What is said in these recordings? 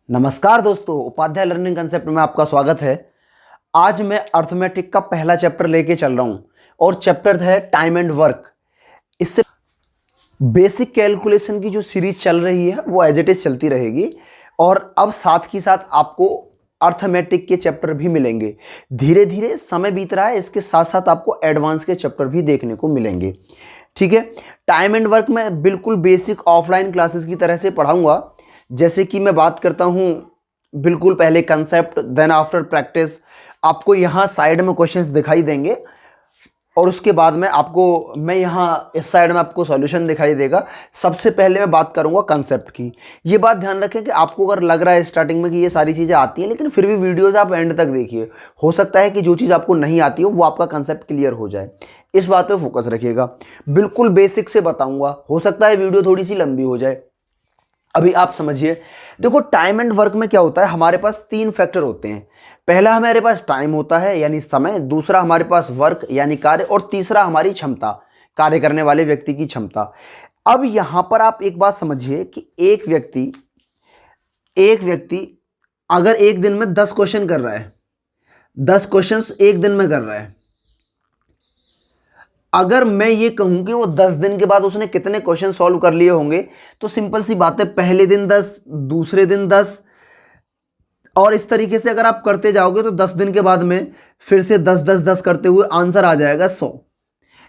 नमस्कार दोस्तों, Upadhyay learning concept में आपका स्वागत है। आज मैं अर्थमेटिक का पहला चैप्टर लेके चल रहा हूं और चैप्टर है टाइम एंड वर्क। इससे बेसिक कैलकुलेशन की जो सीरीज चल रही है वो एज इट इज चलती रहेगी और अब साथ ही साथ आपको अर्थमेटिक के चैप्टर भी मिलेंगे। धीरे धीरे समय बीत रहा है, इसके साथ साथ आपको एडवांस के चैप्टर भी देखने को मिलेंगे। ठीक है, टाइम एंड वर्क में बिल्कुल बेसिक ऑफलाइन क्लासेस की तरह से पढ़ाऊंगा। जैसे कि मैं बात करता हूं, बिल्कुल पहले कंसेप्ट, देन आफ्टर प्रैक्टिस। आपको यहाँ साइड में क्वेश्चंस दिखाई देंगे और उसके बाद में मैं यहाँ इस साइड में आपको सॉल्यूशन दिखाई देगा। सबसे पहले मैं बात करूँगा कंसेप्ट की। ये बात ध्यान रखें कि आपको अगर लग रहा है स्टार्टिंग में कि ये सारी चीज़ें आती हैं, लेकिन फिर भी वीडियोज़ आप एंड तक देखिए। हो सकता है कि जो चीज़ आपको नहीं आती हो वो आपका कंसेप्ट क्लियर हो जाए। इस बात पे फोकस रखिएगा। बिल्कुल बेसिक से बताऊँगा, हो सकता है वीडियो थोड़ी सी लंबी हो जाए। अभी आप समझिए, देखो टाइम एंड वर्क में क्या होता है, हमारे पास तीन फैक्टर होते हैं। पहला हमारे पास टाइम होता है यानी समय, दूसरा हमारे पास वर्क यानी कार्य, और तीसरा हमारी क्षमता, कार्य करने वाले व्यक्ति की क्षमता। अब यहां पर आप एक बात समझिए कि एक व्यक्ति अगर एक दिन में 10 क्वेश्चन कर रहा है, 10 क्वेश्चंस एक दिन में कर रहा है, अगर मैं ये कहूं कि वो 10 दिन के बाद उसने कितने क्वेश्चन सॉल्व कर लिए होंगे, तो सिंपल सी बात है, पहले दिन 10, दूसरे दिन 10, और इस तरीके से अगर आप करते जाओगे तो 10 दिन के बाद में फिर से 10 10 10 करते हुए आंसर आ जाएगा 100।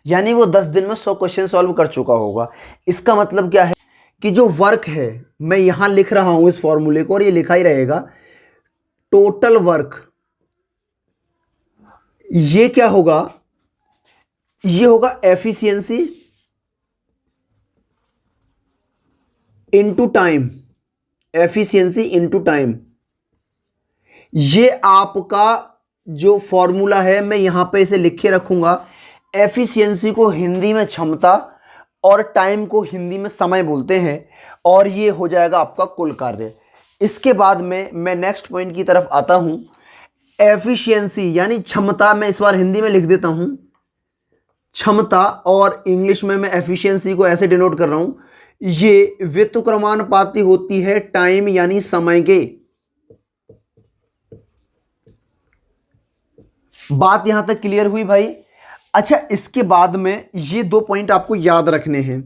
यानी वो 10 दिन में 100 क्वेश्चन सॉल्व कर चुका होगा। इसका मतलब क्या है कि जो वर्क है, मैं यहां लिख रहा हूं इस फॉर्मूले को और ये लिखा ही रहेगा, टोटल वर्क। ये क्या होगा, ये होगा efficiency into time, efficiency into time. ये आपका जो फॉर्मूला है मैं यहां पे इसे लिख के रखूंगा। एफिशिएंसी को हिंदी में क्षमता और टाइम को हिंदी में समय बोलते हैं, और ये हो जाएगा आपका कुल कार्य। इसके बाद में मैं नेक्स्ट पॉइंट की तरफ आता हूं। एफिशिएंसी यानी क्षमता, मैं इस बार हिंदी में लिख देता हूं क्षमता, और इंग्लिश में मैं एफिशिएंसी को ऐसे डिनोट कर रहा हूं, ये व्युत्क्रमानुपाती होती है टाइम यानी समय के। बात यहां तक क्लियर हुई भाई? अच्छा, इसके बाद में ये दो पॉइंट आपको याद रखने हैं।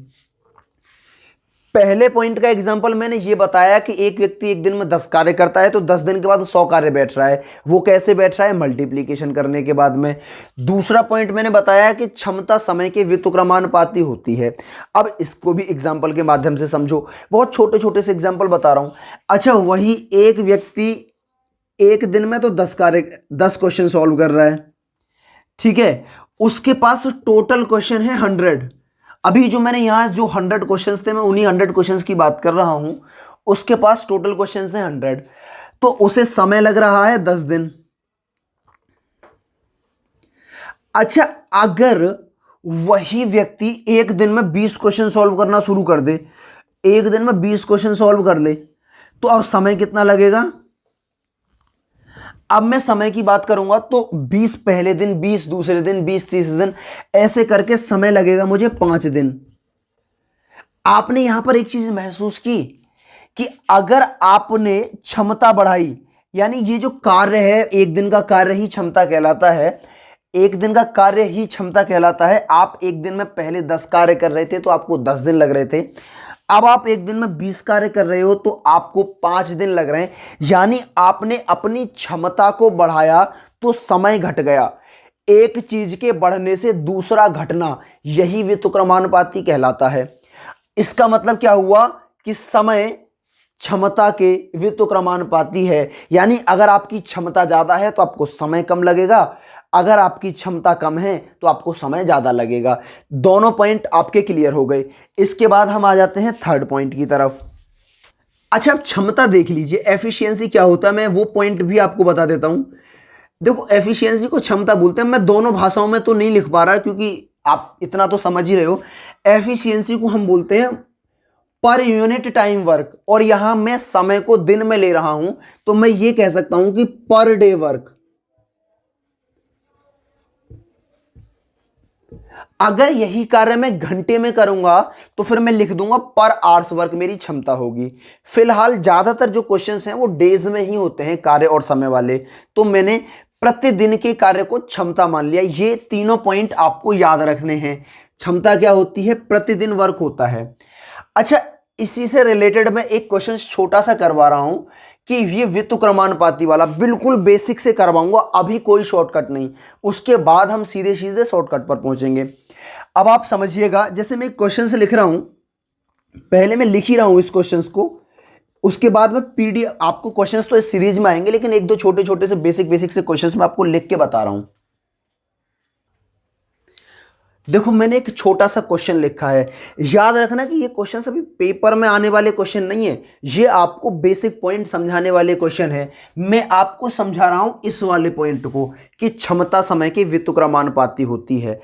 पहले पॉइंट का एग्जांपल मैंने ये बताया कि एक व्यक्ति एक दिन में 10 कार्य करता है, तो 10 दिन के बाद 100 कार्य बैठ रहा है। वो कैसे बैठ रहा है? मल्टीप्लीकेशन करने के बाद में। दूसरा पॉइंट मैंने बताया कि क्षमता समय के व्युत्क्रमानुपाती होती है। अब इसको भी एग्जाम्पल के माध्यम से समझो, बहुत छोटे छोटे से एग्जाम्पल बता रहा हूं। अच्छा, वही एक व्यक्ति एक दिन में तो 10 क्वेश्चन सॉल्व कर रहा है, ठीक है, उसके पास टोटल क्वेश्चन है 100। अभी जो मैंने यहां जो 100 क्वेश्चंस थे, मैं उन्हीं 100 क्वेश्चंस की बात कर रहा हूं। उसके पास टोटल क्वेश्चंस हैं 100, तो उसे समय लग रहा है 10 दिन। अच्छा, अगर वही व्यक्ति एक दिन में 20 क्वेश्चन सॉल्व करना शुरू कर दे, एक दिन में 20 क्वेश्चन सॉल्व कर ले, तो अब समय कितना लगेगा? अब मैं समय की बात करूंगा तो 20 पहले दिन, 20 दूसरे दिन, 20 तीसरे दिन, ऐसे करके समय लगेगा मुझे 5 दिन। आपने यहां पर एक चीज महसूस की कि अगर आपने क्षमता बढ़ाई, यानी ये जो कार्य है, एक दिन का कार्य ही क्षमता कहलाता है, एक दिन का कार्य ही क्षमता कहलाता है। आप एक दिन में पहले 10 कार्य कर रहे थे तो आपको 10 दिन लग रहे थे, अब आप एक दिन में 20 कार्य कर रहे हो तो आपको 5 दिन लग रहे हैं। यानी आपने अपनी क्षमता को बढ़ाया तो समय घट गया। एक चीज के बढ़ने से दूसरा घटना, यही व्युत्क्रमानुपाती कहलाता है। इसका मतलब क्या हुआ कि समय क्षमता के व्युत्क्रमानुपाती है। यानी अगर आपकी क्षमता ज्यादा है तो आपको समय कम लगेगा, अगर आपकी क्षमता कम है तो आपको समय ज्यादा लगेगा। दोनों पॉइंट आपके क्लियर हो गए। इसके बाद हम आ जाते हैं थर्ड पॉइंट की तरफ। अच्छा, अब क्षमता देख लीजिए, एफिशिएंसी क्या होता है, मैं वो पॉइंट भी आपको बता देता हूं। देखो, एफिशिएंसी को क्षमता बोलते हैं। मैं दोनों भाषाओं में तो नहीं लिख पा रहा क्योंकि आप इतना तो समझ ही रहे हो। एफिशिएंसी को हम बोलते हैं पर यूनिट टाइम वर्क, और यहां मैं समय को दिन में ले रहा हूं, तो मैं ये कह सकता हूं कि पर डे वर्क। अगर यही कार्य मैं घंटे में करूंगा तो फिर मैं लिख दूंगा पर आवर्स वर्क मेरी क्षमता होगी। फिलहाल ज्यादातर जो क्वेश्चंस हैं वो डेज में ही होते हैं, कार्य और समय वाले, तो मैंने प्रतिदिन के कार्य को क्षमता मान लिया। ये तीनों पॉइंट आपको याद रखने हैं। क्षमता क्या होती है? प्रतिदिन वर्क होता है। अच्छा, इसी से रिलेटेड मैं एक क्वेश्चन छोटा सा करवा रहा हूं कि ये व्युत्क्रमानुपाती वाला बिल्कुल बेसिक से करवाऊंगा, अभी कोई शॉर्टकट नहीं, उसके बाद हम सीधे सीधे शॉर्टकट पर पहुंचेंगे। अब आप समझिएगा, जैसे मैं क्वेश्चन से लिख रहा हूं, पहले मैं लिख ही रहा हूं इस क्वेश्चंस को, उसके बाद में पीडीएफ आपको क्वेश्चंस तो इस सीरीज में आएंगे, लेकिन एक दो छोटे छोटे से बेसिक से क्वेश्चंस मैं आपको लिख के बता रहा हूं। देखो, मैंने एक छोटा सा क्वेश्चन लिखा है। याद रखना कि ये क्वेश्चन अभी पेपर में आने वाले क्वेश्चन नहीं है, ये आपको बेसिक पॉइंट समझाने वाले क्वेश्चन है। मैं आपको समझा रहा हूं इस वाले पॉइंट को कि क्षमता समय के व्युत्क्रमानुपाती होती है।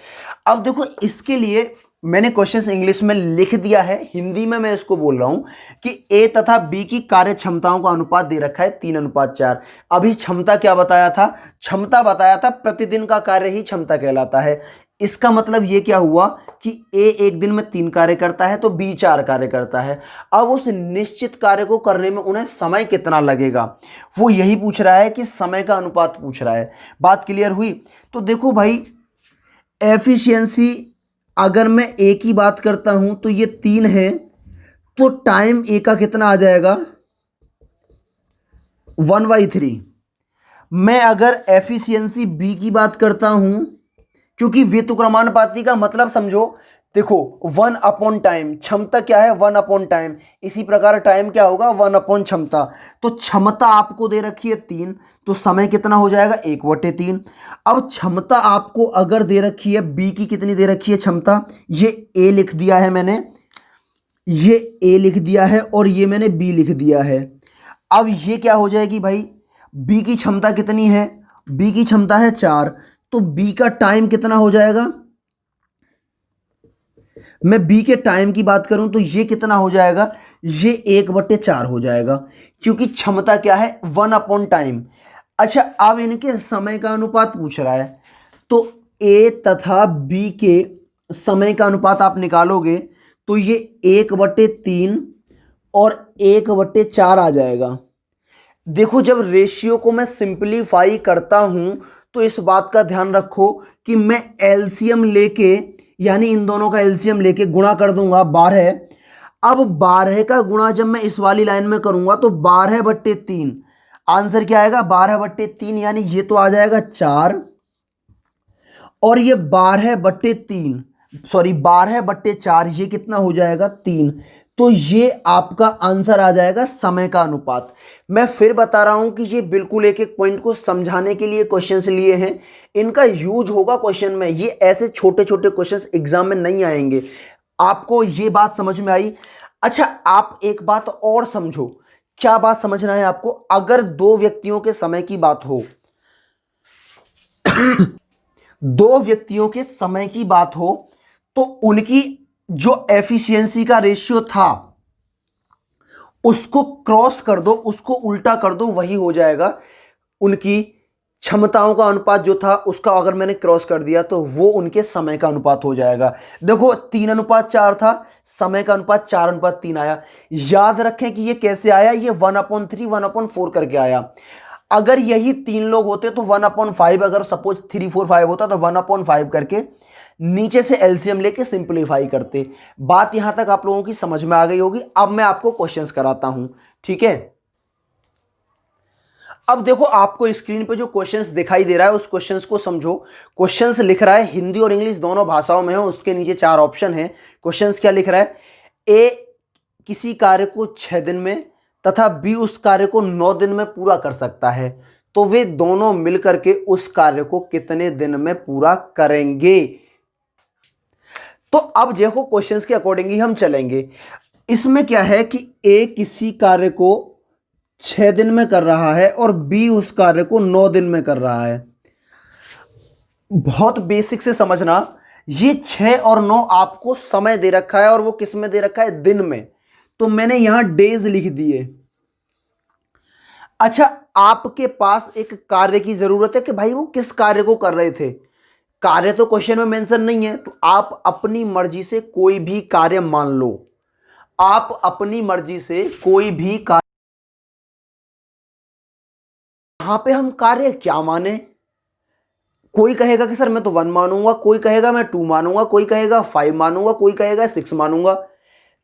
अब देखो, इसके लिए मैंने क्वेश्चन इंग्लिश में लिख दिया है, हिंदी में मैं इसको बोल रहा हूं कि ए तथा बी की कार्य क्षमताओं का अनुपात दे रखा है 3:4। अभी क्षमता क्या बताया था? क्षमता बताया था प्रतिदिन का कार्य ही क्षमता कहलाता है। इसका मतलब ये क्या हुआ कि ए एक दिन में 3 कार्य करता है तो बी 4 कार्य करता है। अब उस निश्चित कार्य को करने में उन्हें समय कितना लगेगा, वो यही पूछ रहा है कि समय का अनुपात पूछ रहा है। बात क्लियर हुई? तो देखो भाई, एफिशिएंसी अगर मैं ए की बात करता हूं तो ये 3 है, तो टाइम ए का कितना आ जाएगा? 1/3। मैं अगर एफिशिएंसी बी की बात करता हूं, क्योंकि व्युत्क्रमानुपाती का मतलब समझो, देखो 1/टाइम, क्षमता क्या है? 1/टाइम। इसी प्रकार टाइम क्या होगा? 1/क्षमता। तो क्षमता आपको दे रखी है 3, तो समय कितना हो जाएगा? 1/3। अब क्षमता आपको अगर दे रखी है, बी की कितनी दे रखी है क्षमता? ये ए लिख दिया है मैंने, ये ए लिख दिया है और ये मैंने बी लिख दिया है। अब ये क्या हो जाएगी भाई? बी की क्षमता कितनी है? बी की क्षमता है 4, तो बी का टाइम कितना हो जाएगा? मैं बी के टाइम की बात करूं तो ये कितना हो जाएगा? ये 1/4 हो जाएगा, क्योंकि क्षमता क्या है? 1/टाइम। अच्छा, अब इनके समय का अनुपात पूछ रहा है, तो ए तथा बी के समय का अनुपात आप निकालोगे तो ये 1/3 और 1/4 आ जाएगा। देखो, जब रेशियो को मैं सिंपलीफाई करता हूं तो इस बात का ध्यान रखो कि मैं एलसीएम लेके, यानी इन दोनों का एलसीएम लेके गुणा कर दूंगा 12। अब 12 का गुणा जब मैं इस वाली लाइन में करूंगा तो 12/3 आंसर क्या आएगा? 12/3, यानी ये तो आ जाएगा 4 और ये 12/3, सॉरी 12/4, ये कितना हो जाएगा? 3। तो ये आपका आंसर आ जाएगा समय का अनुपात। मैं फिर बता रहा हूं कि ये बिल्कुल एक एक पॉइंट को समझाने के लिए क्वेश्चंस लिए हैं, इनका यूज होगा क्वेश्चन में। ये ऐसे छोटे छोटे क्वेश्चंस एग्जाम में नहीं आएंगे। आपको ये बात समझ में आई? अच्छा, आप एक बात और समझो। क्या बात समझना है आपको? अगर दो व्यक्तियों के समय की बात हो, दो व्यक्तियों के समय की बात हो, तो उनकी जो एफिशिएंसी का रेशियो था उसको क्रॉस कर दो, उसको उल्टा कर दो, वही हो जाएगा उनकी क्षमताओं का अनुपात जो था उसका। अगर मैंने क्रॉस कर दिया तो वो उनके समय का अनुपात हो जाएगा। देखो, 3:4 था, समय का अनुपात 4:3 आया। याद रखें कि ये कैसे आया? ये 1/3 1/4 करके आया। अगर यही 3 लोग होते तो 1/5, अगर सपोज 3 4 5 होता तो 1/5 करके नीचे से एलसीएम लेके सिंपलीफाई करते। बात यहां तक आप लोगों की समझ में आ गई होगी। अब मैं आपको क्वेश्चंस कराता हूं, ठीक है? अब देखो, आपको स्क्रीन पे जो क्वेश्चंस दिखाई दे रहा है उस क्वेश्चंस को समझो। क्वेश्चंस लिख रहा है, हिंदी और इंग्लिश दोनों भाषाओं में है, उसके नीचे 4 ऑप्शन है। क्वेश्चंस क्या लिख रहा है? ए किसी कार्य को 6 दिन में तथा बी उस कार्य को 9 दिन में पूरा कर सकता है, तो वे दोनों मिलकर के उस कार्य को कितने दिन में पूरा करेंगे? तो अब देखो, क्वेश्चंस के अकॉर्डिंग ही हम चलेंगे। इसमें क्या है कि ए किसी कार्य को 6 दिन में कर रहा है और बी उस कार्य को 9 दिन में कर रहा है। बहुत बेसिक से समझना, ये 6 और 9 आपको समय दे रखा है और वो किस में दे रखा है? दिन में। तो मैंने यहां डेज लिख दिए। अच्छा, आपके पास एक कार्य की जरूरत है कि भाई वो किस कार्य को कर रहे थे। कार्य तो क्वेश्चन में मेंशन नहीं है, तो आप अपनी मर्जी से कोई भी कार्य मान लो। आप अपनी मर्जी से कोई भी कार्य, यहां पे हम कार्य क्या माने? कोई कहेगा कि सर मैं तो 1 मानूंगा, कोई कहेगा मैं 2 मानूंगा, कोई कहेगा 5 मानूंगा, कोई कहेगा 6 मानूंगा,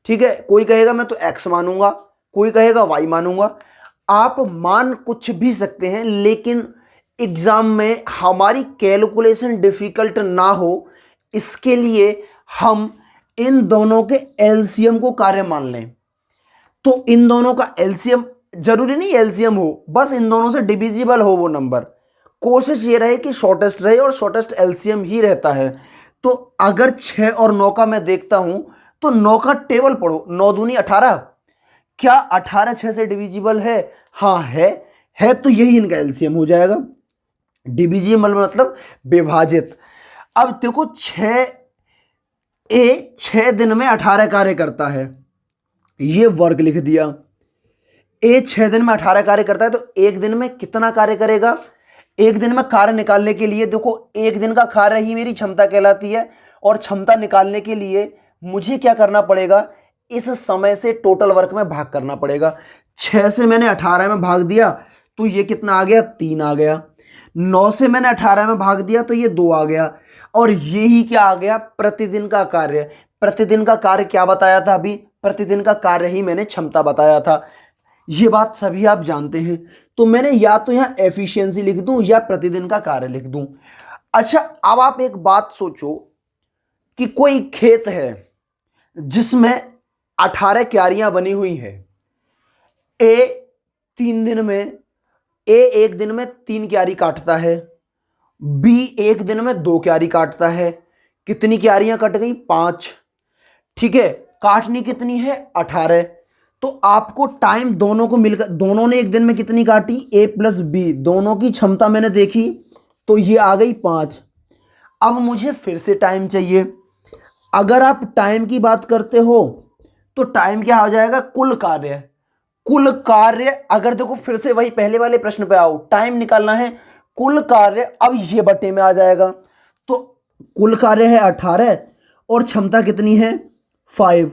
ठीक है, कोई कहेगा मैं तो x मानूंगा, कोई कहेगा y मानूंगा। आप मान कुछ भी सकते हैं, लेकिन एग्जाम में हमारी कैलकुलेशन डिफिकल्ट ना हो, इसके लिए हम इन दोनों के एलसीएम को कार्य मान लें। तो इन दोनों का एलसीएम, जरूरी नहीं एलसीएम हो, बस इन दोनों से डिविजिबल हो वो नंबर। कोशिश ये रहे कि शॉर्टेस्ट रहे, और शॉर्टेस्ट एलसीएम ही रहता है। तो अगर 6 और 9 का मैं देखता हूं, तो 9 का टेबल पढ़ो, 9 दूनी 18। क्या 18 6 से डिविजिबल है? हाँ है तो यही इनका एलसीएम हो जाएगा। डिविजिबल मतलब विभाजित। अब देखो 6 दिन में 18 कार्य करता है, ये वर्ग लिख दिया। 6 दिन में 18 कार्य करता है, तो एक दिन में कितना कार्य करेगा? एक दिन में कार्य निकालने के लिए देखो, एक दिन का कार्य ही मेरी क्षमता कहलाती है, और क्षमता निकालने के लिए मुझे क्या करना पड़ेगा? इस समय से टोटल वर्क में भाग करना पड़ेगा। 6 से मैंने 18 में भाग दिया, तो ये कितना आ गया? 3 आ गया। 9 से मैंने 18 में भाग दिया, तो ये 2 आ गया। और ये ही क्या आ गया? प्रतिदिन का कार्य। प्रतिदिन का कार्य क्या बताया था अभी? प्रतिदिन का कार्य ही मैंने क्षमता बताया था। ये बात सभी आप जानते हैं। तो मैंने या तो यहां एफिशिएंसी लिख दूं या प्रतिदिन का कार्य लिख दूं। अच्छा, अब आप एक बात सोचो कि कोई खेत है जिसमें 18 क्यारियां बनी हुई है। ए 3 दिन में, ए एक दिन में 3 क्यारी काटता है, बी एक दिन में 2 क्यारी काटता है। कितनी क्यारियां कट गई? 5। ठीक है, काटनी कितनी है? 18। तो आपको टाइम दोनों को मिलकर, दोनों ने एक दिन में कितनी काटी? ए प्लस बी, दोनों की क्षमता मैंने देखी, तो ये आ गई 5। अब मुझे फिर से टाइम चाहिए। अगर आप टाइम की बात करते हो, तो टाइम क्या हो जाएगा? कुल कार्य। कुल कार्य, अगर देखो फिर से वही पहले वाले प्रश्न पे आओ, टाइम निकालना है, कुल कार्य, अब ये बटे में आ जाएगा। तो कुल कार्य है 18 और क्षमता कितनी है? 5।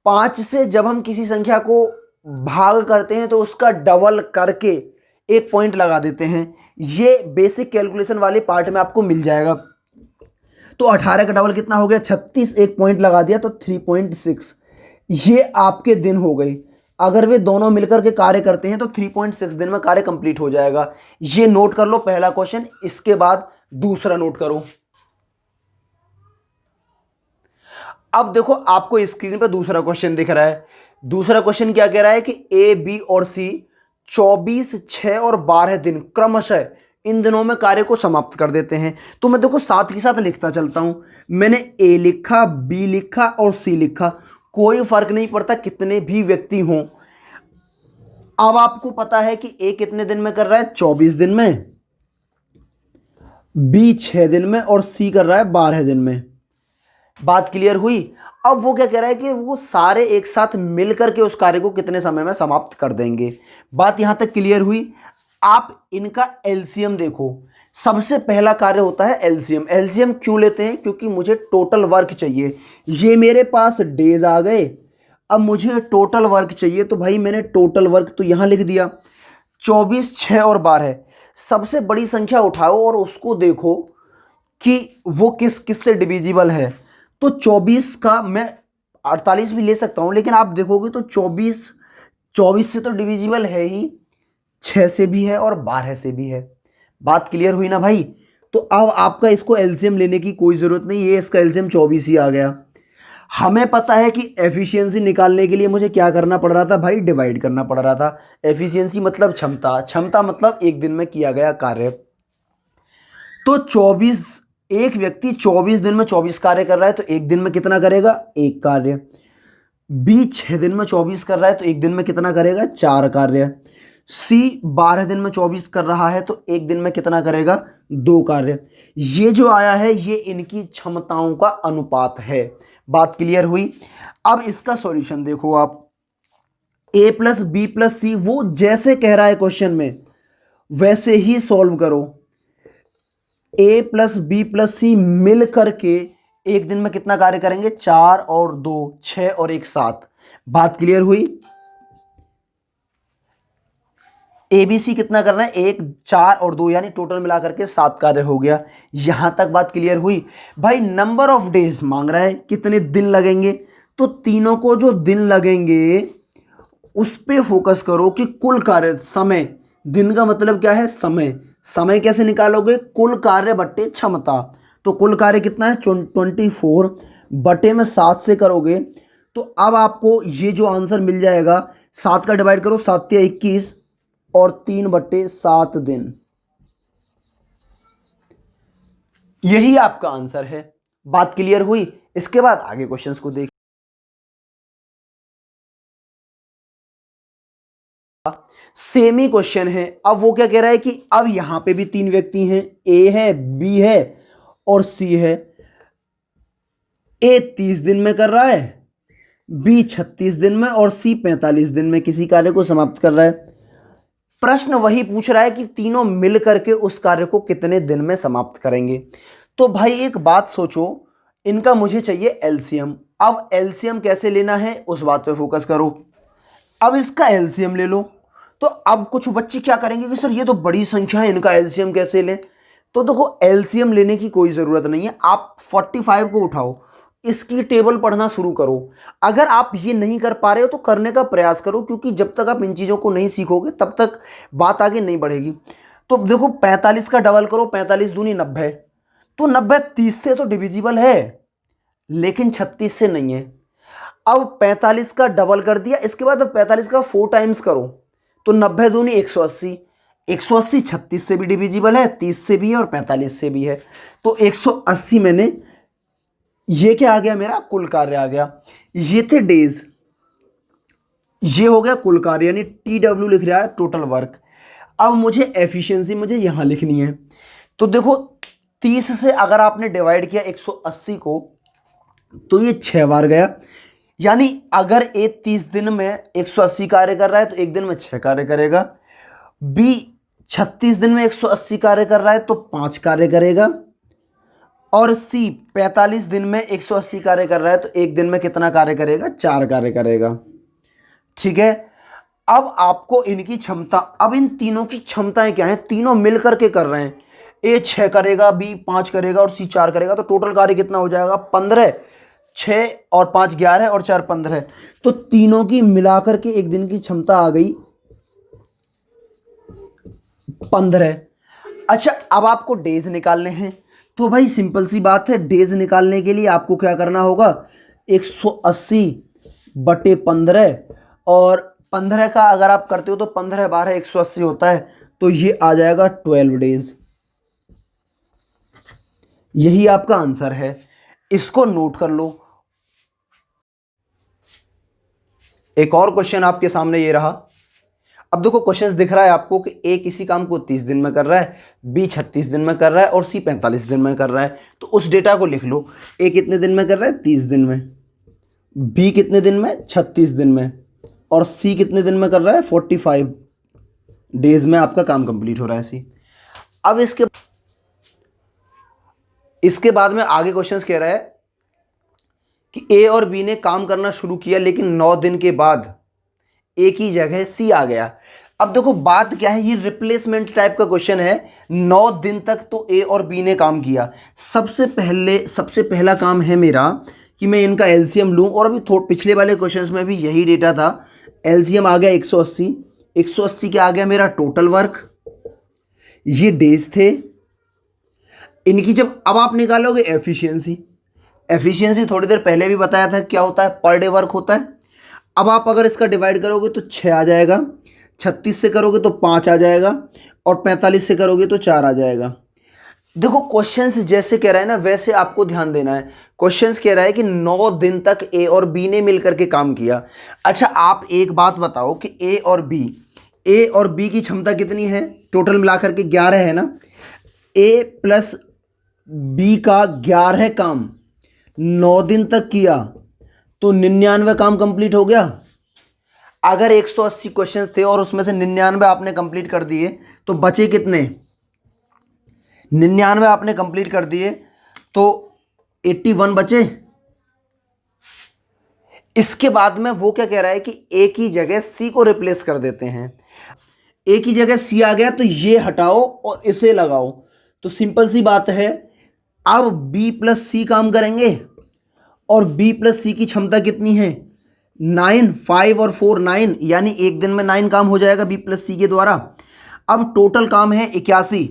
5 से जब हम किसी संख्या को भाग करते हैं, तो उसका डबल करके एक पॉइंट लगा देते हैं। ये बेसिक कैलकुलेशन वाले पार्ट में आपको मिल जाएगा। तो 18 का डबल कितना हो गया? 36। एक पॉइंट लगा दिया तो 3.6। ये आपके दिन हो गए। अगर वे दोनों मिलकर के कार्य करते हैं, तो 3.6 दिन में कार्य कंप्लीट हो जाएगा। ये नोट कर लो पहला क्वेश्चन। इसके बाद दूसरा नोट करो। अब देखो आपको स्क्रीन पर दूसरा क्वेश्चन दिख रहा है। दूसरा क्वेश्चन क्या कह रहा है कि ए, बी और सी 24, 6 और 12 दिन क्रमशः इन दिनों में कार्य को समाप्त कर देते हैं। तो मैं देखो साथ ही साथ लिखता चलता हूं। मैंने ए लिखा, बी लिखा और सी लिखा, कोई फर्क नहीं पड़ता कितने भी व्यक्ति हों। अब आपको पता है कि ए कितने दिन में कर रहा है? 24 दिन में, बी 6 दिन में और सी कर रहा है 12 दिन में। बात क्लियर हुई? अब वो क्या कह रहा है कि वो सारे एक साथ मिलकर के उस कार्य को कितने समय में समाप्त कर देंगे। बात यहां तक क्लियर हुई? आप इनका एलसीएम देखो। सबसे पहला कार्य होता है एलसीएम। एलसीएम क्यों लेते हैं? क्योंकि मुझे टोटल वर्क चाहिए। ये मेरे पास डेज आ गए, अब मुझे टोटल वर्क चाहिए, तो भाई मैंने टोटल वर्क तो यहां लिख दिया। 24, 6 और 12। सबसे बड़ी संख्या उठाओ और उसको देखो कि वो किस किस से डिविजिबल है। तो 24 का मैं 48 भी ले सकता हूं, लेकिन आप देखोगे तो 24 से तो डिविजिबल है ही, 6 से भी है और 12 से भी है। बात क्लियर हुई ना भाई? तो अब आपका इसको एलसीएम लेने की कोई जरूरत नहीं, ये इसका एलसीएम 24 ही आ गया। हमें पता है कि एफिशिएंसी निकालने के लिए मुझे क्या करना पड़ रहा था भाई? डिवाइड करना पड़ रहा था। एफिशिएंसी मतलब क्षमता, क्षमता मतलब एक दिन में किया गया कार्य। तो 24, एक व्यक्ति 24 दिन में 24 कार्य कर रहा है, तो एक दिन में कितना करेगा? 1 कार्य। बी 6 दिन में 24 कर रहा है, तो एक दिन में कितना करेगा? 4 कार्य। सी 12 दिन में 24 कर रहा है, तो एक दिन में कितना करेगा? 2 कार्य। ये जो आया है, ये इनकी क्षमताओं का अनुपात है। बात क्लियर हुई? अब इसका सॉल्यूशन देखो आप। ए प्लस बी प्लस सी, वो जैसे कह रहा है क्वेश्चन में, वैसे ही सॉल्व करो। ए प्लस बी प्लस सी मिल करके एक दिन में कितना कार्य करेंगे? 4 और 2 6 और 1 7। बात क्लियर हुई? ए बी सी कितना करना है? 1 4 और 2 यानी टोटल मिलाकर के 7 कार्य हो गया। यहां तक बात क्लियर हुई? भाई नंबर ऑफ डेज मांग रहा है, कितने दिन लगेंगे, तो तीनों को जो दिन लगेंगे उस पे फोकस करो कि कुल कार्य समय, दिन का मतलब क्या है? समय। समय कैसे निकालोगे? कुल कार्य बट्टे क्षमता। तो कुल कार्य कितना है? 24 बटे में 7 से करोगे तो अब आपको ये जो आंसर मिल जाएगा, 7 का डिवाइड करो, 7 या 21 और 3/7 दिन। यही आपका आंसर है। बात क्लियर हुई? इसके बाद आगे क्वेश्चंस को देखिए। सेमी क्वेश्चन है। अब वो क्या कह रहा है कि अब यहां पे भी 3 व्यक्ति हैं, ए है, बी है और सी है। ए 30 दिन में कर रहा है, बी 36 दिन में और सी 45 दिन में किसी कार्य को समाप्त कर रहा है। प्रश्न वही पूछ रहा है कि तीनों मिल करके उस कार्य को कितने दिन में समाप्त करेंगे। तो भाई एक बात सोचो, इनका मुझे चाहिए एलसीएम। अब एलसीएम कैसे लेना है उस बात पे फोकस करो। अब इसका एलसीएम ले लो। तो अब कुछ बच्चे क्या करेंगे कि सर ये तो बड़ी संख्या है, इनका एलसीएम कैसे लें? तो देखो एलसीएम लेने की कोई ज़रूरत नहीं है। आप 45 को उठाओ, इसकी टेबल पढ़ना शुरू करो। अगर आप ये नहीं कर पा रहे हो तो करने का प्रयास करो, क्योंकि जब तक आप इन चीज़ों को नहीं सीखोगे तब तक बात आगे नहीं बढ़ेगी। तो देखो 45 का डबल करो, 45 दूनी 90। तो 90 30 से तो डिविजिबल है लेकिन 36 से नहीं है। अब 45 का डबल कर दिया, इसके बाद अब 45 का 4 टाइम्स करो तो 90 दूनी 180। 180 36 से भी डिविजिबल है, 30 से भी है और 45 से भी है। तो 180 मैंने, ये क्या आ गया? मेरा कुल कार्य आ गया। ये थे डेज, ये हो गया कुल कार्य यानी TW लिख रहा है टोटल वर्क। अब मुझे एफिशिएंसी मुझे यहां लिखनी है। तो देखो 30 से अगर आपने डिवाइड किया 180 को तो ये 6 बार गया। यानी अगर ए 30 दिन में 180 कार्य कर रहा है तो एक दिन में 6 कार्य करेगा। बी 36 दिन में 180 कार्य कर रहा है तो 5 कार्य करेगा। और सी 45 दिन में 180 कार्य कर रहा है तो एक दिन में कितना कार्य करेगा? 4 कार्य करेगा। ठीक है। अब आपको इनकी क्षमता, अब इन तीनों की क्षमताएं क्या हैं? तीनों मिलकर के कर रहे हैं। ए 6 करेगा, बी 5 करेगा और सी 4 करेगा। तो टोटल कार्य कितना हो जाएगा? 15। 6 और 5 11 और 4 15। तो तीनों की मिलाकर के एक दिन की क्षमता आ गई 15। अच्छा अब आपको डेज निकालने हैं। तो भाई सिंपल सी बात है, डेज निकालने के लिए आपको क्या करना होगा? 180 बटे 15 और 15 का अगर आप करते हो तो 15 12 180 होता है। तो ये आ जाएगा 12 डेज। यही आपका आंसर है। इसको नोट कर लो। एक और क्वेश्चन आपके सामने ये रहा। अब देखो क्वेश्चंस दिख रहा है आपको कि ए किसी काम को 30 दिन में कर रहा है, बी 36 दिन में कर रहा है और सी 45 दिन में कर रहा है। तो उस डेटा को लिख लो। ए कितने दिन में कर रहा है? 30 दिन में। बी कितने दिन में? 36 दिन में। और सी कितने दिन में कर रहा है? 45 डेज में आपका काम कंप्लीट हो रहा है सी। अब इसके बाद में आगे क्वेश्चंस कह रहा है कि ए और बी ने काम करना शुरू किया लेकिन 9 दिन के बाद ए की जगह सी आ गया। अब देखो बात क्या है, ये रिप्लेसमेंट टाइप का क्वेश्चन है। 9 दिन तक तो ए और बी ने काम किया। सबसे पहला काम है मेरा कि मैं इनका एलसीएम लूं। और अभी पिछले वाले क्वेश्चंस में भी यही डेटा था। एलसीएम आ गया 180। 180 क्या आ गया? मेरा टोटल वर्क। ये डेज थे इनकी। जब अब आप निकालोगे एफिशिएंसी, एफिशिएंसी थोड़ी देर पहले भी बताया था क्या होता है? पर डे वर्क होता है। अब आप अगर इसका डिवाइड करोगे तो 6 आ जाएगा, 36 से करोगे तो 5 आ जाएगा और 45 से करोगे तो 4 आ जाएगा। देखो क्वेश्चंस जैसे कह रहा है ना वैसे आपको ध्यान देना है। क्वेश्चंस कह रहा है कि 9 दिन तक ए और बी ने मिलकर के काम किया। अच्छा आप एक बात बताओ कि ए और बी की क्षमता कितनी है? टोटल मिलाकर के 11 है ना। ए प्लस बी का 11 काम 9 दिन तक किया तो 99 काम कंप्लीट हो गया। अगर 180 क्वेश्चंस थे और उसमें से 99 आपने कंप्लीट कर दिए तो बचे कितने? 99 आपने कंप्लीट कर दिए तो 81 बचे। इसके बाद में वो क्या कह रहा है कि ए की जगह सी को रिप्लेस कर देते हैं। ए की जगह सी आ गया तो ये हटाओ और इसे लगाओ, तो सिंपल सी बात है, अब बी प्लस सी काम करेंगे और बी प्लस सी की क्षमता कितनी है 9, 5 और 4 9, यानी एक दिन में 9 काम हो जाएगा बी प्लस सी के द्वारा। अब टोटल काम है 81,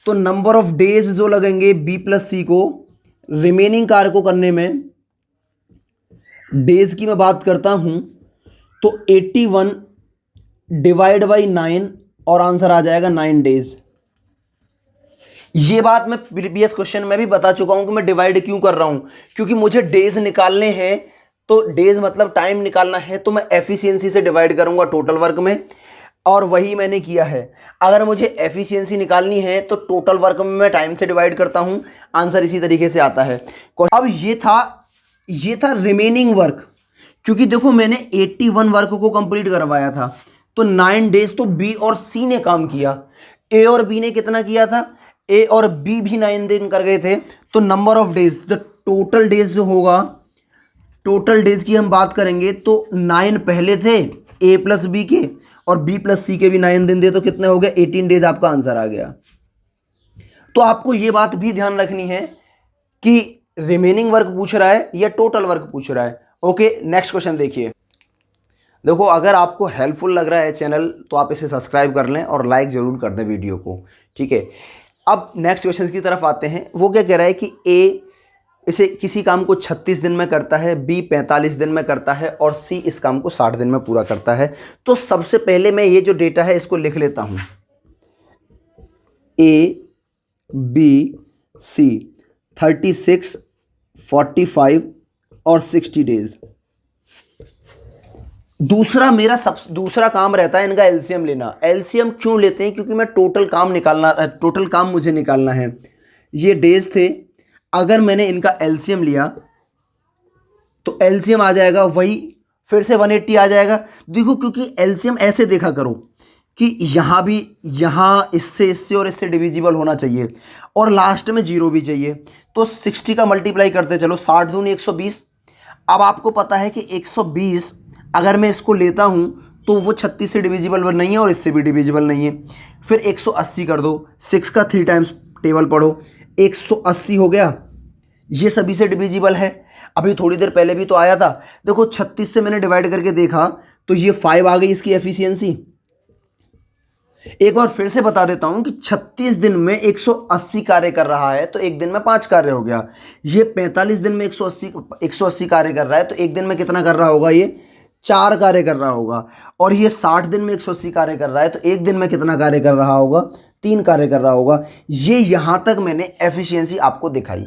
तो नंबर ऑफ डेज जो लगेंगे बी प्लस सी को रिमेनिंग कार्य को करने में, डेज की मैं बात करता हूं तो 81 डिवाइड बाई 9 और आंसर आ जाएगा 9 डेज। ये बात मैं प्रीवियस क्वेश्चन में भी बता चुका हूं कि मैं डिवाइड क्यों कर रहा हूं, क्योंकि मुझे डेज निकालने हैं, तो डेज मतलब टाइम निकालना है, तो मैं एफिशिएंसी से डिवाइड करूंगा टोटल वर्क में, और वही मैंने किया है। अगर मुझे एफिशिएंसी निकालनी है तो टोटल वर्क में मैं टाइम से डिवाइड करता हूं, आंसर इसी तरीके से आता है। अब ये था रिमेनिंग वर्क, क्योंकि देखो मैंने 81 वर्क को कंप्लीट करवाया था, तो 9 डेज तो बी और सी ने काम किया। ए और बी ने कितना किया था, ए और बी भी 9 दिन कर गए थे, तो number of days, the total days जो होगा, टोटल डेज की हम बात करेंगे तो 9 पहले थे ए प्लस बी के, और बी प्लस सी के भी 9 दिन थे, तो कितने हो गए 18 डेज, आपका आंसर आ गया। तो आपको ये बात भी ध्यान रखनी है कि रिमेनिंग वर्क पूछ रहा है या टोटल वर्क पूछ रहा है। ओके, नेक्स्ट क्वेश्चन देखिए। देखो, अगर आपको हेल्पफुल लग रहा है चैनल तो आप इसे सब्सक्राइब कर लें और लाइक जरूर कर दें वीडियो को, ठीक है। अब नेक्स्ट क्वेश्चन की तरफ आते हैं। वो क्या कह रहा है कि ए इसे किसी काम को 36 दिन में करता है, बी 45 दिन में करता है, और सी इस काम को 60 दिन में पूरा करता है। तो सबसे पहले मैं ये जो डेटा है इसको लिख लेता हूं, ए बी सी 36, 45 और 60 डेज। दूसरा काम रहता है इनका एलसीएम लेना। एलसीएम क्यों लेते हैं, क्योंकि मैं टोटल काम मुझे निकालना है। ये डेज थे, अगर मैंने इनका एलसीएम लिया तो एलसीएम आ जाएगा वही, फिर से 180 आ जाएगा। देखो, क्योंकि एलसीएम ऐसे देखा करो कि यहाँ इससे और इससे डिविजिबल होना चाहिए, और लास्ट में 0 भी चाहिए। तो 60 का मल्टीप्लाई करते चलो, 60 दूनी 120। अब आपको पता है कि 120 अगर मैं इसको लेता हूं तो वो 36 से डिविजिबल नहीं है और इससे भी डिविजिबल नहीं है। फिर 180 कर दो, 6 का 3 टाइम्स टेबल पढ़ो, 180 हो गया। ये सभी से डिविजिबल है, अभी थोड़ी देर पहले भी तो आया था। देखो, 36 से मैंने डिवाइड करके देखा तो ये 5 आ गई इसकी एफिशिएंसी। एक बार फिर से बता देता हूं कि 36 दिन में 180 कार्य कर रहा है तो एक दिन में 5 कार्य हो गया। ये 45 दिन में 180 कार्य कर रहा है तो एक दिन में कितना कर रहा होगा, ये 4 कार्य कर रहा होगा। और ये 60 दिन में 180 कार्य कर रहा है तो एक दिन में कितना कार्य कर रहा होगा, 3 कार्य कर रहा होगा। ये यहां तक मैंने एफिशिएंसी आपको दिखाई।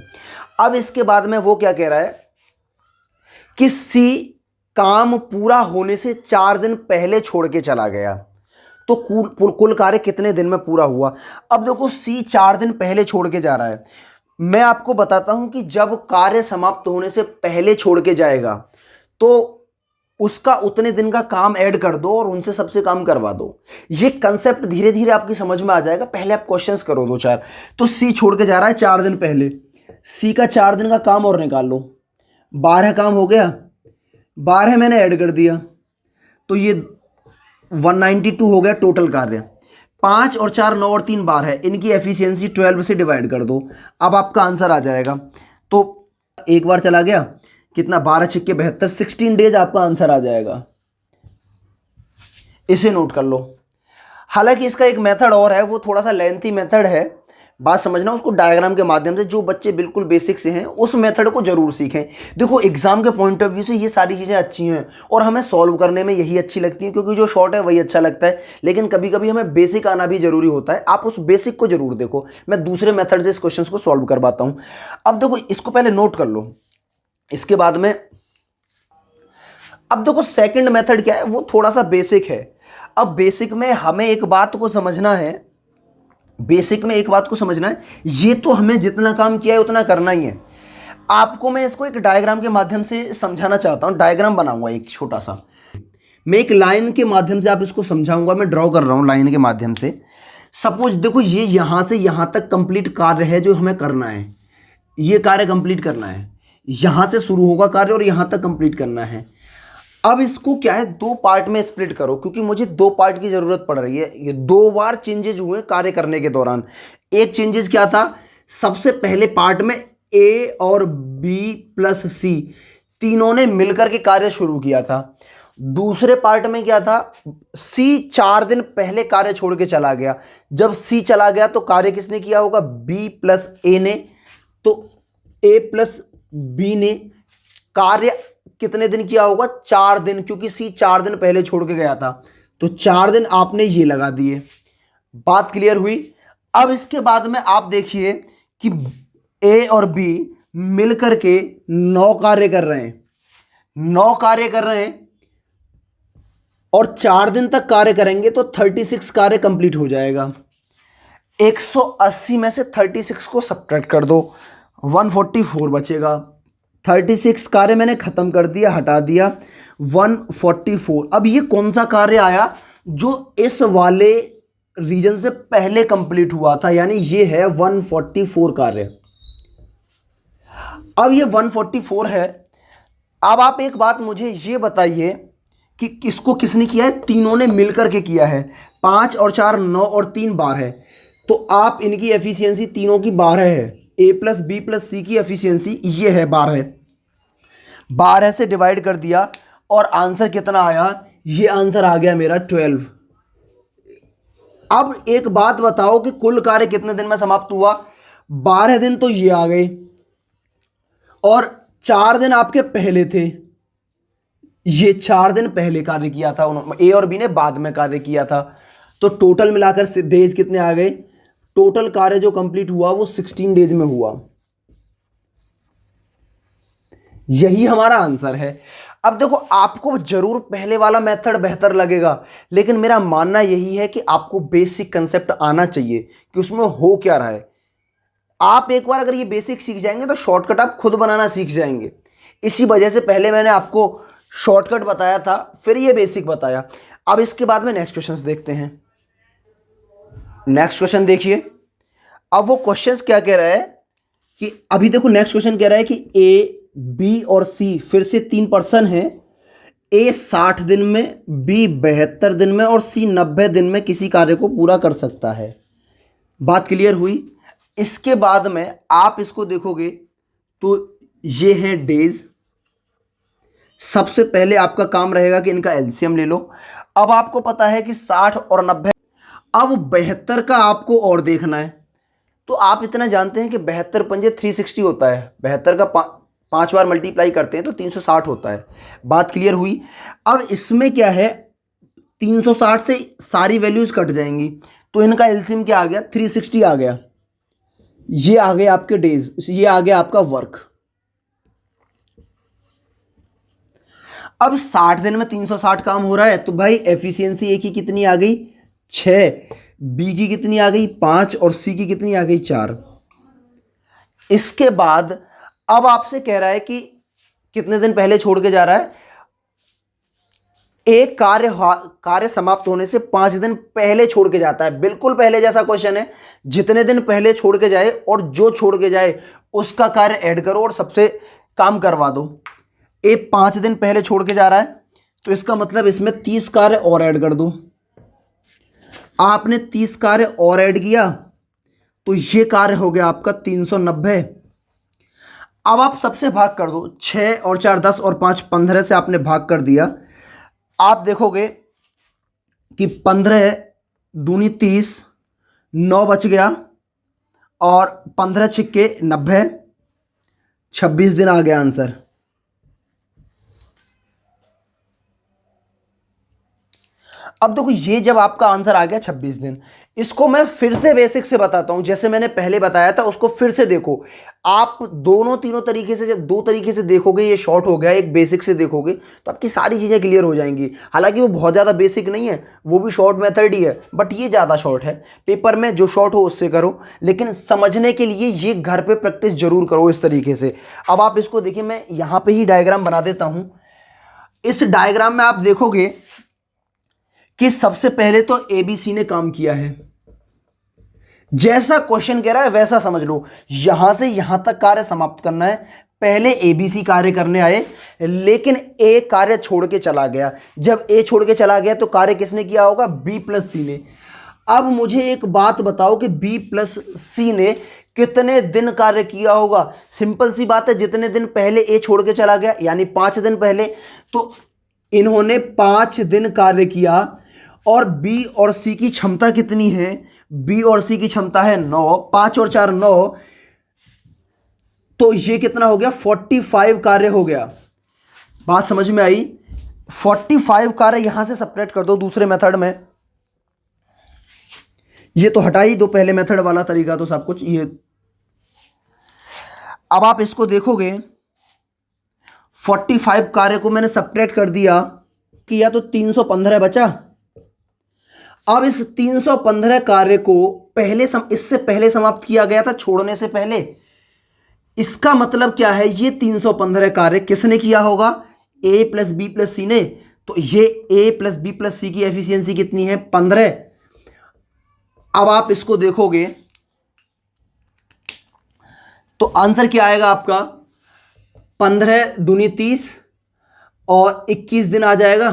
अब इसके बाद में वो क्या कह रहा है कि सी काम पूरा होने से 4 दिन पहले छोड़ के चला गया, तो कुल कार्य कितने दिन में पूरा हुआ। अब देखो, सी 4 दिन पहले छोड़ के जा रहा है। मैं आपको बताता हूं कि जब कार्य समाप्त होने से पहले छोड़ के जाएगा तो उसका उतने दिन का काम ऐड कर दो और उनसे सबसे काम करवा दो। ये कंसेप्ट धीरे धीरे आपकी समझ में आ जाएगा, पहले आप क्वेश्चंस करो 2-4। तो सी छोड़ के जा रहा है 4 दिन पहले, सी का 4 दिन का काम और निकाल लो, 12 काम हो गया, 12 मैंने ऐड कर दिया तो ये 192 हो गया टोटल कार्य। 5 और 4 9 और 3 12 है, इनकी एफिशिएंसी 12 से डिवाइड कर दो, अब आपका आंसर आ जाएगा। तो एक बार चला गया, कितना 12 छिक्के 72, 16 डेज आपका आंसर आ जाएगा। इसे नोट कर लो। हालांकि इसका एक मेथड और है, वो थोड़ा सा लेंथी मेथड है, बात समझना, उसको डायग्राम के माध्यम से। जो बच्चे बिल्कुल बेसिक से हैं उस मेथड को जरूर सीखें। देखो, एग्जाम के पॉइंट ऑफ व्यू से ये सारी चीज़ें अच्छी हैं और हमें सॉल्व करने में यही अच्छी लगती है, क्योंकि जो शॉर्ट है वही अच्छा लगता है। लेकिन कभी कभी हमें बेसिक आना भी जरूरी होता है, आप उस बेसिक को जरूर देखो। मैं दूसरे मेथड से इस क्वेश्चन को सॉल्व करवाता हूँ। अब देखो, इसको पहले नोट कर लो, इसके बाद में अब देखो सेकंड मेथड क्या है, वो थोड़ा सा बेसिक है। अब बेसिक में हमें एक बात को समझना है, ये तो हमें जितना काम किया है उतना करना ही है। आपको मैं इसको एक डायग्राम के माध्यम से समझाना चाहता हूं। डायग्राम बनाऊंगा एक छोटा सा, मैं एक लाइन के माध्यम से आप इसको समझाऊंगा। मैं ड्रॉ कर रहा हूं लाइन के माध्यम से। सपोज देखो ये यहां से यहां तक कंप्लीट कार्य है जो हमें करना है, ये कार्य कंप्लीट करना है, यहां से शुरू होगा कार्य और यहां तक कंप्लीट करना है। अब इसको क्या है, दो पार्ट में स्प्लिट करो, क्योंकि मुझे दो पार्ट की जरूरत पड़ रही है। ये दो बार चेंजेज हुए कार्य करने के दौरान। एक चेंजेस क्या था, सबसे पहले पार्ट में ए और बी प्लस सी तीनों ने मिलकर के कार्य शुरू किया था। दूसरे पार्ट में क्या था, सी 4 दिन पहले कार्य छोड़ के चला गया। जब सी चला गया तो कार्य किसने किया होगा, बी प्लस ए ने। तो ए प्लस बी ने कार्य कितने दिन किया होगा, 4 दिन, क्योंकि सी 4 दिन पहले छोड़ के गया था। तो 4 दिन आपने ये लगा दिए। बात क्लियर हुई। अब इसके बाद में आप देखिए कि ए और बी मिलकर के 9 कार्य कर रहे हैं, 9 कार्य कर रहे हैं और 4 दिन तक कार्य करेंगे तो 36 कार्य कंप्लीट हो जाएगा। 180 में से 36 को सब्ट्रैक्ट कर दो, 144 बचेगा। 36 कार्य मैंने खत्म कर दिया, हटा दिया, 144। अब ये कौन सा कार्य आया, जो इस वाले रीजन से पहले कंप्लीट हुआ था, यानी ये है 144 कार्य। अब ये 144 है। अब आप एक बात मुझे ये बताइए कि इसको किसने किया है, तीनों ने मिलकर के किया है। 5 और 4 9 और 3 12 है। तो आप इनकी एफिशिएंसी तीनों की 12 है। ए प्लस बी प्लस सी की एफिशिएंसी ये है 12। 12 से डिवाइड कर दिया और आंसर कितना आया, ये आंसर आ गया मेरा 12। अब एक बात बताओ कि कुल कार्य कितने दिन में समाप्त हुआ, 12 दिन तो ये आ गए और 4 दिन आपके पहले थे। ये 4 दिन पहले कार्य किया था उन्होंने, ए और बी ने बाद में कार्य किया था। तो टोटल मिलाकर डेज कितने आ गए, टोटल कार्य जो कंप्लीट हुआ वो 16 डेज में हुआ। यही हमारा आंसर है। अब देखो आपको जरूर पहले वाला मेथड बेहतर लगेगा, लेकिन मेरा मानना यही है कि आपको बेसिक कंसेप्ट आना चाहिए कि उसमें हो क्या रहा है। आप एक बार अगर ये बेसिक सीख जाएंगे तो शॉर्टकट आप खुद बनाना सीख जाएंगे। इसी वजह से पहले मैंने आपको शॉर्टकट बताया था, फिर ये बेसिक बताया। अब इसके बाद में नेक्स्ट क्वेश्चन देखते हैं। नेक्स्ट क्वेश्चन देखिए। अब वो क्वेश्चन क्या कह रहा है कि अभी देखो नेक्स्ट क्वेश्चन कह रहा है कि ए बी और सी फिर से 3 पर्सन है। ए 60 दिन में, बी 72 दिन में और सी 90 दिन में किसी कार्य को पूरा कर सकता है। बात क्लियर हुई। इसके बाद में आप इसको देखोगे तो ये है डेज। सबसे पहले आपका काम रहेगा कि इनका एलसीएम ले लो। अब आपको पता है कि 60 और 90, अब 72 का आपको और देखना है। तो आप इतना जानते हैं कि 72 पंजे 360 होता है, 72 का 5 बार मल्टीप्लाई करते हैं तो 360 होता है। बात क्लियर हुई। अब इसमें क्या है, 360 से सारी वैल्यूज कट जाएंगी तो इनका एलसीएम क्या आ गया, 360 आ गया। ये आ गए आपके डेज, ये आ गया आपका वर्क। अब 60 दिन में 360 काम हो रहा है तो भाई एफिशिएंसी ए की कितनी आ गई, 6, बी की कितनी आ गई, 5 और सी की कितनी आ गई, 4। इसके बाद अब आपसे कह रहा है कि कितने दिन पहले छोड़ के जा रहा है, एक कार्य समाप्त होने से 5 दिन पहले छोड़ के जाता है। बिल्कुल पहले जैसा क्वेश्चन है, जितने दिन पहले छोड़ के जाए और जो छोड़ के जाए उसका कार्य ऐड करो और सबसे काम करवा दो। ए 5 दिन पहले छोड़ के जा रहा है तो इसका मतलब इसमें 30 कार्य और ऐड कर दो। आपने 30 कार्य और ऐड किया तो ये कार्य हो गया आपका 390। अब आप सबसे भाग कर दो, 6 और 4 10 और 5 15 से आपने भाग कर दिया। आप देखोगे कि 15 दूनी 30, 9 बच गया और 15 छिक्के 90, 26 दिन आ गया आंसर। अब देखो ये जब आपका आंसर आ गया 26 दिन, इसको मैं फिर से बेसिक से बताता हूं, जैसे मैंने पहले बताया था उसको फिर से देखो। आप दोनों तीनों तरीके से, जब 2 तरीके से देखोगे, ये शॉर्ट हो गया, एक बेसिक से देखोगे तो आपकी सारी चीजें क्लियर हो जाएंगी। हालांकि वो बहुत ज्यादा बेसिक नहीं है, वो भी शॉर्ट मेथड ही है, बट ये ज्यादा शॉर्ट है। पेपर में जो शॉर्ट हो उससे करो, लेकिन समझने के लिए ये घर पे प्रैक्टिस जरूर करो इस तरीके से। अब आप इसको देखिए, मैं यहां पर ही डायग्राम बना देता हूं। इस डायग्राम में आप देखोगे कि सबसे पहले तो एबीसी ने काम किया है, जैसा क्वेश्चन कह रहा है वैसा समझ लो, यहां से यहां तक कार्य समाप्त करना है। पहले एबीसी कार्य करने आए, लेकिन ए कार्य छोड़ के चला गया। जब ए छोड़ के चला गया तो कार्य किसने किया होगा? बी प्लस सी ने। अब मुझे एक बात बताओ कि बी प्लस सी ने कितने दिन कार्य किया होगा? सिंपल सी बात है, जितने दिन पहले ए छोड़ के चला गया यानी 5 दिन पहले, तो इन्होंने 5 दिन कार्य किया। और बी और सी की क्षमता कितनी है? बी और सी की क्षमता है 9, 5 और 4 9, तो ये कितना हो गया? 45 कार्य हो गया। बात समझ में आई? 45 कार्य यहां से सेपरेट कर दो दूसरे मेथड में, ये तो हटा ही दो, पहले मेथड वाला तरीका तो सब कुछ ये। अब आप इसको देखोगे, 45 कार्य को मैंने सेपरेट कर दिया, किया तो 315 बचा। अब इस 315 कार्य को इससे पहले समाप्त किया गया था, छोड़ने से पहले। इसका मतलब क्या है? ये 315 कार्य किसने किया होगा? ए प्लस बी प्लस सी ने। तो ये ए प्लस बी प्लस सी की एफिशिएंसी कितनी है? 15। अब आप इसको देखोगे तो आंसर क्या आएगा आपका? 15 दूनी 30 और 21 दिन आ जाएगा।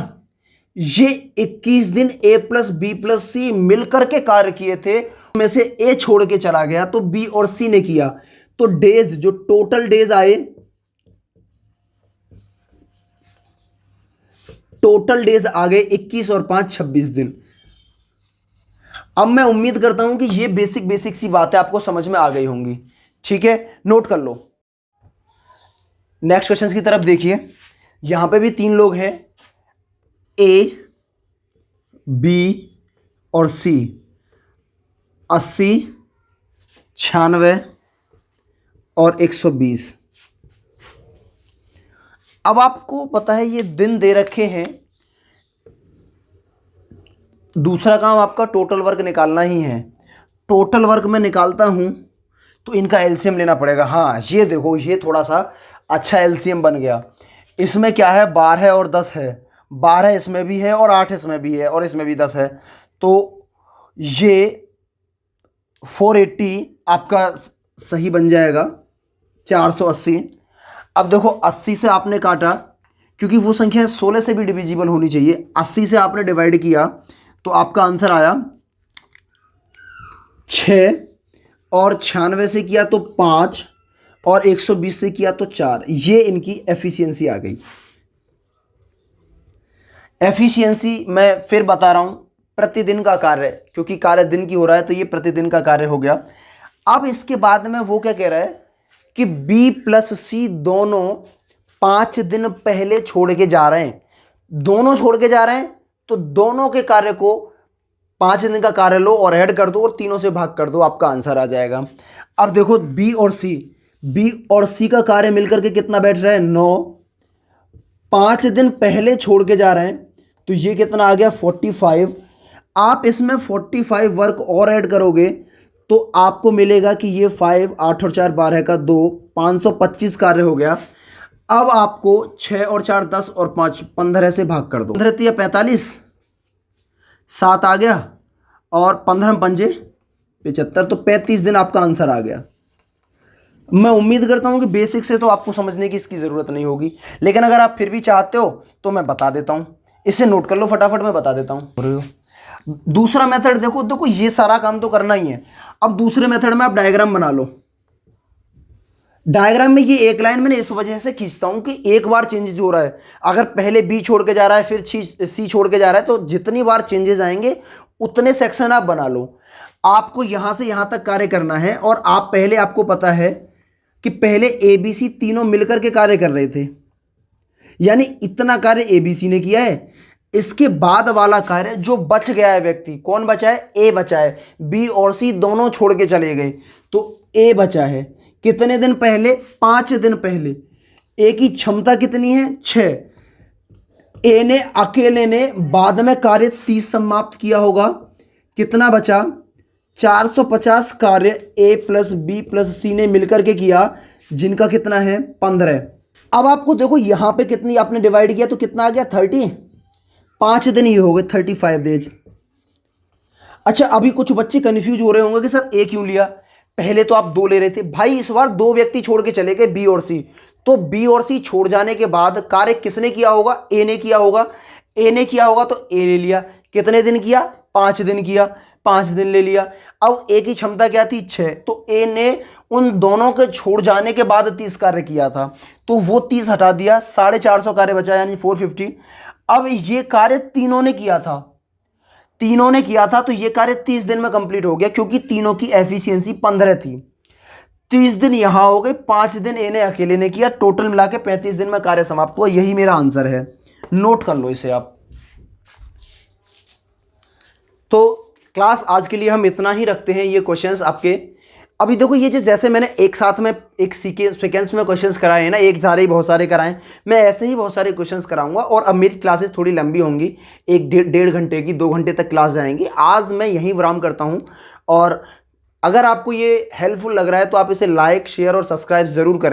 ये 21 दिन ए प्लस बी प्लस सी मिलकर के कार्य किए थे, में से ए छोड़ के चला गया तो बी और सी ने किया। तो डेज, जो टोटल डेज आए, टोटल डेज आ गए 21 और 5 26 दिन। अब मैं उम्मीद करता हूं कि ये बेसिक सी बातें आपको समझ में आ गई होंगी। ठीक है, नोट कर लो। नेक्स्ट क्वेश्चन की तरफ देखिए। यहां पे भी 3 लोग हैं, ए, बी और सी। 80, 96 और 120। अब आपको पता है ये दिन दे रखे हैं, दूसरा काम आपका टोटल वर्क निकालना ही है। टोटल वर्क में निकालता हूं तो इनका एलसीएम लेना पड़ेगा। हाँ, ये देखो, ये थोड़ा सा अच्छा एलसीएम बन गया। इसमें क्या है? 12 और 10 है। 12 इसमें भी है और 8 इसमें भी है और इसमें भी 10 है। तो ये 480 आपका सही बन जाएगा, 480। अब देखो, 80 से आपने काटा, क्योंकि वो संख्या 16 से भी डिविजिबल होनी चाहिए। 80 से आपने डिवाइड किया तो आपका आंसर आया 6, और 96 से किया तो 5, और 120 से किया तो 4। ये इनकी एफिशिएंसी आ गई। एफिशिएंसी मैं फिर बता रहा हूं, प्रतिदिन का कार्य, क्योंकि कार्य दिन की हो रहा है तो ये प्रतिदिन का कार्य हो गया। अब इसके बाद में वो क्या कह रहा है कि बी प्लस सी दोनों 5 दिन पहले छोड़ के जा रहे हैं। दोनों छोड़ के जा रहे हैं तो दोनों के कार्य को 5 दिन का कार्य लो और ऐड कर दो और तीनों से भाग कर दो, आपका आंसर आ जाएगा। अब देखो, बी और सी का कार्य मिलकर के कितना बैठ रहा है? 9। 5 दिन पहले छोड़ के जा रहे हैं तो ये कितना आ गया? 45। आप इसमें 45 वर्क और ऐड करोगे तो आपको मिलेगा कि ये 5, 8 और 4 12 का 2, 525 कार्य हो गया। अब आपको 6 और 4 10 और 5 15 से भाग कर दो। 15 45, 7 आ गया, और 15 पंजे 75, तो 35 दिन आपका आंसर आ गया। मैं उम्मीद करता हूं कि बेसिक से तो आपको समझने की इसकी ज़रूरत नहीं होगी, लेकिन अगर आप फिर भी चाहते हो तो मैं बता देता हूं। इसे नोट कर लो फटाफट, मैं बता देता हूं। दूसरा मेथड देखो, ये सारा काम तो करना ही है। अब दूसरे मेथड में आप डायग्राम बना लो। डायग्राम में ये एक लाइन मैंने इस वजह से खींचता हूं कि एक बार चेंजेस हो रहा है। अगर पहले बी छोड़ के जा रहा है फिर सी छोड़ के जा रहा है, तो जितनी बार चेंजेस आएंगे उतने सेक्शन आप बना लो। आपको यहां से यहां तक कार्य करना है, और आप पहले, आपको पता है कि पहले ए बी सी तीनों मिलकर के कार्य कर रहे थे, यानी इतना कार्य ए बी सी ने किया है। इसके बाद वाला कार्य जो बच गया है व्यक्ति, कौन बचा है? ए बचा है। बी और सी दोनों छोड़ के चले गए तो ए बचा है। कितने दिन पहले? 5 दिन पहले। ए की क्षमता कितनी है? 6। ए ने अकेले ने बाद में कार्य 30 समाप्त किया होगा। कितना बचा? 450 कार्य ए प्लस बी प्लस सी ने मिलकर के किया, जिनका कितना है? 15। अब आपको देखो यहां पे कितनी आपने डिवाइड किया तो कितना आ गया? 30। 5 दिन ही हो गए, 35 डेज। अच्छा, अभी कुछ बच्चे कंफ्यूज हो रहे होंगे कि सर ए क्यों लिया, पहले तो आप दो ले रहे थे भाई। इस बार दो व्यक्ति छोड़ के चले गए, बी और सी। तो बी और सी छोड़ जाने के बाद कार्य किसने किया होगा, ए ने किया होगा। ए ने किया होगा तो ए ले लिया। कितने दिन किया, 5 दिन किया, 5 दिन ले लिया। अब ए की क्षमता क्या थी, 6, तो ए ने उन दोनों के छोड़ जाने के बाद 30 कार्य किया था, तो वो 30 हटा दिया, 450 कार्य बचा, यानी 450। अब ये कार्य तीनों ने किया था, तीनों ने किया था, तो ये कार्य 30 दिन में कंप्लीट हो गया, क्योंकि तीनों की एफिशिएंसी 15 थी। 30 दिन यहां हो गए, 5 दिन ए ने अकेले ने किया, टोटल मिला के 35 दिन में कार्य समाप्त हुआ। यही मेरा आंसर है, नोट कर लो इसे आप। तो क्लास आज के लिए हम इतना ही रखते हैं। ये क्वेश्चंस आपके अभी देखो, ये जैसे मैंने एक साथ में एक सीक्वेंस में क्वेश्चंस कराए हैं ना, एक सारे ही बहुत सारे कराए, मैं ऐसे ही बहुत सारे क्वेश्चंस कराऊंगा। और अब मेरी क्लासेस थोड़ी लंबी होंगी, एक डेढ़ घंटे की, 2 घंटे तक क्लास जाएंगी। आज मैं यहीं विराम करता हूं। और अगर आपको ये हेल्पफुल लग रहा है तो आप इसे लाइक, शेयर और सब्सक्राइब जरूर करें।